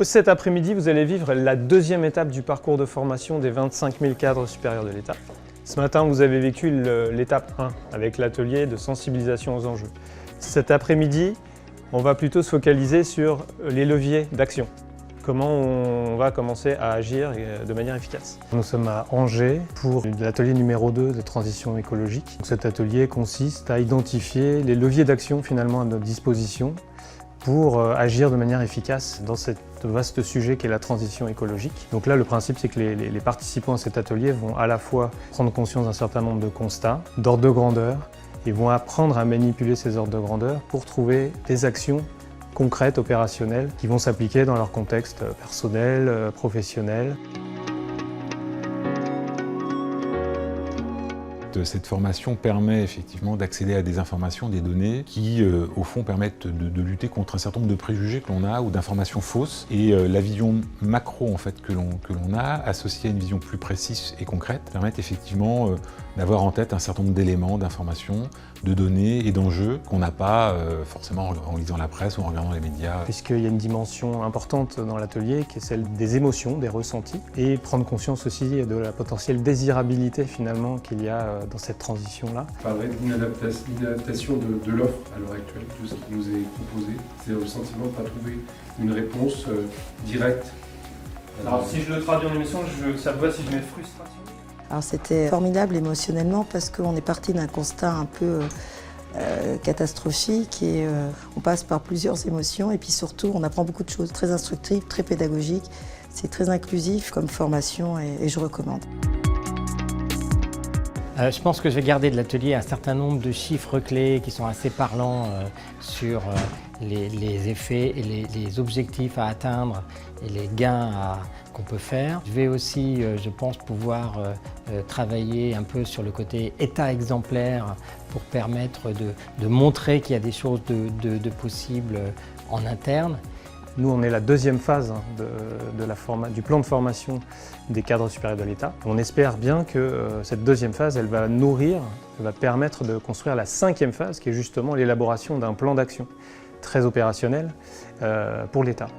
Cet après-midi, vous allez vivre la deuxième étape du parcours de formation des 25 000 cadres supérieurs de l'État. Ce matin, vous avez vécu l'étape 1 avec l'atelier de sensibilisation aux enjeux. Cet après-midi, on va plutôt se focaliser sur les leviers d'action. Comment on va commencer à agir de manière efficace. Nous sommes à Angers pour l'atelier numéro 2 de transition écologique. Cet atelier consiste à identifier les leviers d'action finalement à notre disposition pour agir de manière efficace dans ce vaste sujet qu'est la transition écologique. Donc là, le principe, c'est que les participants à cet atelier vont à la fois prendre conscience d'un certain nombre de constats, d'ordre de grandeur, et vont apprendre à manipuler ces ordres de grandeur pour trouver des actions concrètes, opérationnelles, qui vont s'appliquer dans leur contexte personnel, professionnel. Cette formation permet effectivement d'accéder à des informations, des données qui, au fond, permettent de lutter contre un certain nombre de préjugés que l'on a ou d'informations fausses. Et la vision macro en fait, que l'on a, associée à une vision plus précise et concrète, permettent effectivement d'avoir en tête un certain nombre d'éléments, d'informations, de données et d'enjeux qu'on n'a pas forcément en lisant la presse ou en regardant les médias. Puisqu'il y a une dimension importante dans l'atelier qui est celle des émotions, des ressentis, et prendre conscience aussi de la potentielle désirabilité finalement qu'il y a dans cette transition-là. On parlerait d'une adaptation de l'offre à l'heure actuelle, de ce qui nous est proposé. C'est le sentiment de ne pas trouver une réponse directe. Alors si je le traduis en émission, ça me va si je mets frustration. Alors c'était formidable émotionnellement parce qu'on est parti d'un constat un peu catastrophique et on passe par plusieurs émotions et puis surtout on apprend beaucoup de choses, très instructives, très pédagogiques. C'est très inclusif comme formation et je recommande. Je pense que je vais garder de l'atelier un certain nombre de chiffres clés qui sont assez parlants sur les effets et les objectifs à atteindre et les gains qu'on peut faire. Je vais aussi, je pense, pouvoir travailler un peu sur le côté état exemplaire pour permettre de montrer qu'il y a des choses de possibles en interne. Nous, on est la deuxième phase du plan de formation des cadres supérieurs de l'État. On espère bien que cette deuxième phase, elle va permettre de construire la cinquième phase, qui est justement l'élaboration d'un plan d'action très opérationnel pour l'État.